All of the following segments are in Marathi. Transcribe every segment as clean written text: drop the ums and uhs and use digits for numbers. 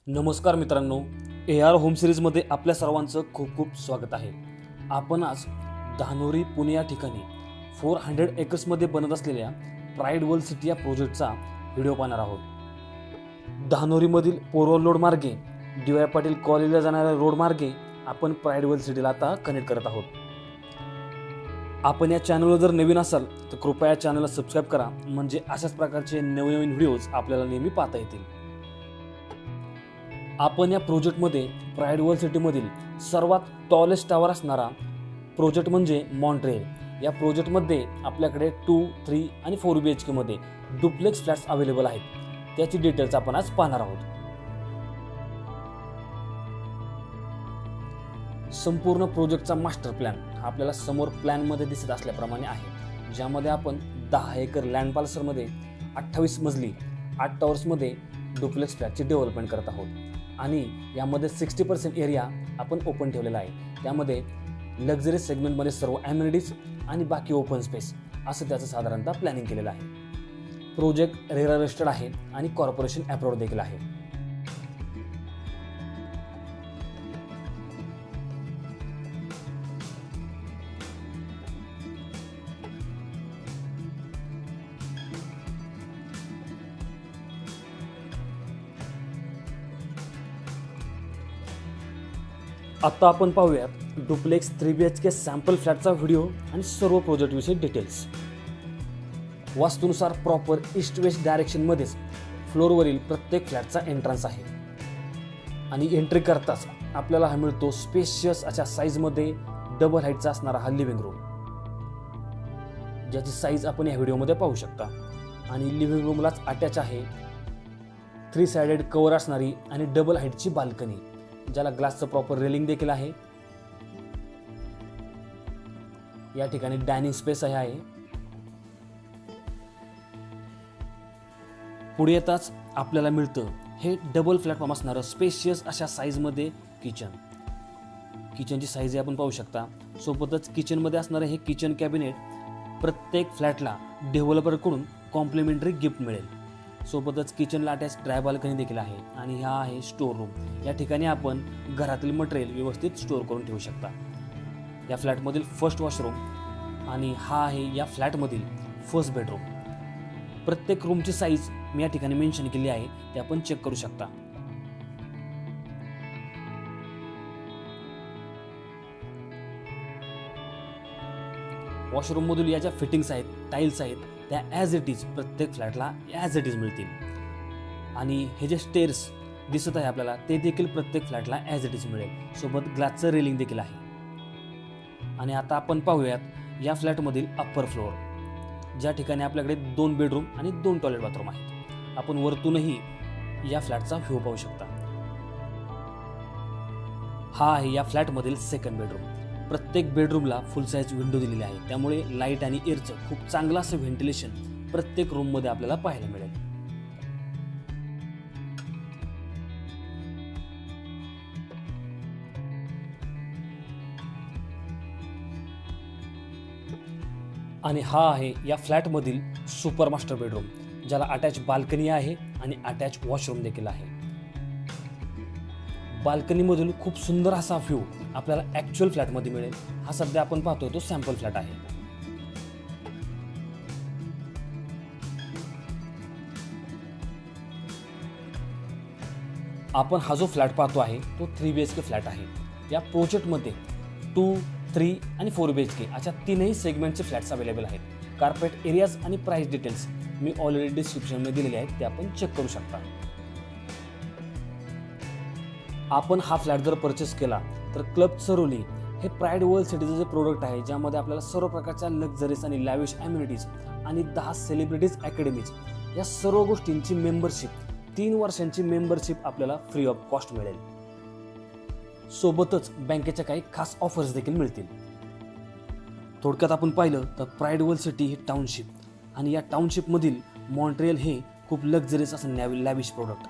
नमस्कार मित्रांनो, AR होम सिरीजमध्ये आपल्या सर्वांचं खूप खूप स्वागत आहे। आपण आज धानोरी पुणे या ठिकाणी 400 एकर्समध्ये बनत असलेल्या प्राइड वर्ल्ड सिटी या प्रोजेक्टचा व्हिडिओ पाहणार आहोत। धानोरीमधील पोरवल रोड मार्गे DY पाटील कॉलेजला जाणाऱ्या रोड मार्गे आपण प्राइड वर्ल्ड सिटीला आता कनेक्ट करत आहोत। आपण या चॅनलवर जर नवीन असाल तर कृपया चॅनलला सबस्क्राइब करा, म्हणजे अशाच प्रकारचे नवनवीन व्हिडिओज आपल्याला नेहमी पाहता येतील। आपण या प्रोजेक्टमध्ये प्राइड वर्ल्ड सिटीमधील सर्वात टॉलेस्ट टावर असणारा प्रोजेक्ट म्हणजे मॉन्ट्रियल। या प्रोजेक्टमध्ये आपल्याकडे 2, 3 आणि 4 BHK मध्ये डुप्लेक्स फ्लॅट्स अवेलेबल आहेत। त्याची डिटेल्स आपण आज पाहणार आहोत। संपूर्ण प्रोजेक्टचा मास्टर प्लॅन आपल्याला समोर प्लॅनमध्ये दिसत असल्याप्रमाणे आहे, ज्यामध्ये आपण 10 एकर लँड पार्सलमध्ये 28 मजली 8 टॉवर्समध्ये डुप्लेक्स फ्लॅटची डेव्हलपमेंट करत आहोत। आणि यामध्ये 60% एरिया आपण ओपन ठेवलेला आहे। त्यामध्ये लक्झरी सेगमेंटमध्ये सर्व ॲम्युनिटीज आणि बाकी ओपन स्पेस असं त्याचं साधारणतः प्लॅनिंग केलेलं आहे। प्रोजेक्ट रेरा रजिस्टर्ड आहे आणि कॉर्पोरेशन अप्रूव्ड देखील आहे। आता आपण पाहूयात डुप्लेक्स 3 BHK सॅम्पल फ्लॅटचा व्हिडिओ आणि सर्व प्रोजेक्ट विषयी डिटेल्स। वास्तूनुसार प्रॉपर ईस्ट वेस्ट डायरेक्शनमध्येच फ्लोअरवरील प्रत्येक फ्लॅटचा एंट्रन्स आहे आणि एंट्री करताच आपल्याला हा मिळतो स्पेशियस अशा साईजमध्ये डबल हाईटचा असणारा हा लिव्हिंग रूम, ज्याची साईज आपण या व्हिडिओमध्ये पाहू शकता। आणि लिव्हिंग रूमलाच अटॅच आहे 3 साइडेड कव्हर असणारी आणि डबल हाईटची बाल्कनी, ज्याला ग्लासचं प्रॉपर रेलिंग देखील आहे। या ठिकाणी डायनिंग स्पेस आहे। पुढे येताच आपल्याला मिळतं हे डबल प्लॅटफॉर्म असणारं स्पेशियस अशा साईजमध्ये किचनची साईज आपण पाहू शकता। सोबतच किचनमध्ये असणारं हे किचन कॅबिनेट प्रत्येक फ्लॅटला डेव्हलपरकडून कॉम्प्लिमेंटरी गिफ्ट मिळेल। सोबतच किचनला अटॅच ड्राय बाल्कनी देखील आहे। आणि हा आहे स्टोर रूम। या ठिकाणी आपण घरातील मटेरियल व्यवस्थित स्टोअर करून ठेवू शकता। या फ्लॅटमधील फर्स्ट वॉशरूम आणि हा आहे या फ्लॅटमधील फर्स्ट बेडरूम। प्रत्येक रूमची साईज मी या ठिकाणी मेन्शन केली आहे, ते आपण चेक करू शकता। वॉशरूम मधील या ज्या फिटिंग्स आहेत, टाइल्स आहेत, त्या ॲज इट इज प्रत्येक फ्लॅटला ॲज इट इज मिळतील। आणि हे जे स्टेअर्स दिसत आहे आपल्याला, ते देखील प्रत्येक फ्लॅटला ॲज इट इज मिळेल। सोबत ग्लासचं रेलिंग देखील आहे। आणि आता आपण पाहूयात या फ्लॅटमधील अप्पर फ्लोअर, ज्या ठिकाणी आपल्याकडे 2 बेडरूम आणि 2 टॉयलेट बाथरूम आहेत। आपण वरतूनही या फ्लॅटचा व्ह्यू पाहू शकता। हा आहे या फ्लॅटमधील सेकंड बेडरूम। प्रत्येक बेडरूमला फुल साईज विंडो दिलेली आहे, त्यामुळे लाईट आणि एअरचं खूप चांगलं असं व्हेंटिलेशन प्रत्येक रूममध्ये आपल्याला पाहायला मिळेल। आणि हा आहे या फ्लॅटमधील सुपर मास्टर बेडरूम, ज्याला अटॅच बाल्कनी आहे आणि अटॅच वॉशरूम देखील आहे। बाल्कनीमधून खूप सुंदर असा व्ह्यू आपल्याला ॲक्च्युअल फ्लॅटमध्ये मिळेल। हा सध्या आपण पाहतोय तो सॅम्पल फ्लॅट आहे। आपण हा जो फ्लॅट पाहतो आहे तो 3 BHK फ्लॅट आहे। या प्रोजेक्टमध्ये 2, 3 आणि 4 BHK अशा 3ही सेगमेंटचे फ्लॅट्स अवेलेबल आहेत। कार्पेट एरियाज आणि प्राइस डिटेल्स मी ऑलरेडी डिस्क्रिप्शनमध्ये दिलेले आहेत, ते आपण चेक करू शकता। आपण हा फ्लॅट जर परचेस केला तर क्लब चरोली हे प्राइड वर्ल्ड सिटीचं जे प्रोडक्ट आहे, ज्यामध्ये आपल्याला सर्व प्रकारच्या लक्झरीज आणि लॅविश ॲम्युनिटीज आणि 10 सेलिब्रिटीज अकॅडमीज या सर्व गोष्टींची मेंबरशिप, 3 वर्षांची मेंबरशिप आपल्याला फ्री ऑफ कॉस्ट मिळेल। सोबतच बँकेच्या काही खास ऑफर्स देखील मिळतील। थोडक्यात आपण पाहिलं तर प्राइड वर्ल्ड सिटी ही टाउनशिप, आणि या टाउनशिपमधील मॉन्ट्रियल हे खूप लक्झरीज असं लॅविश प्रोडक्ट,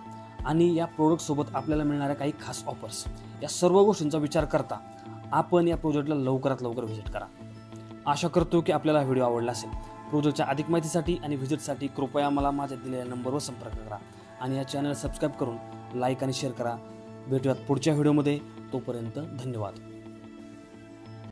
आणि या प्रोडक्ट सोबत आपल्याला मिळणाऱ्या काही खास ऑफर्स, या सर्व गोष्टींचा विचार करता आपण या प्रोजेक्टला लवकरात लवकर व्हिजिट करा। आशा करतो की आपल्याला व्हिडिओ आवडला असेल। प्रोजेक्टच्या अधिक माहितीसाठी आणि व्हिजिटसाठी कृपया मला माझ्या दिलेल्या नंबरवर संपर्क करा आणि या चॅनल सबस्क्राइब करून लाईक आणि शेअर करा. भेटूयात पुढच्या व्हिडिओमध्ये. तोपर्यंत धन्यवाद.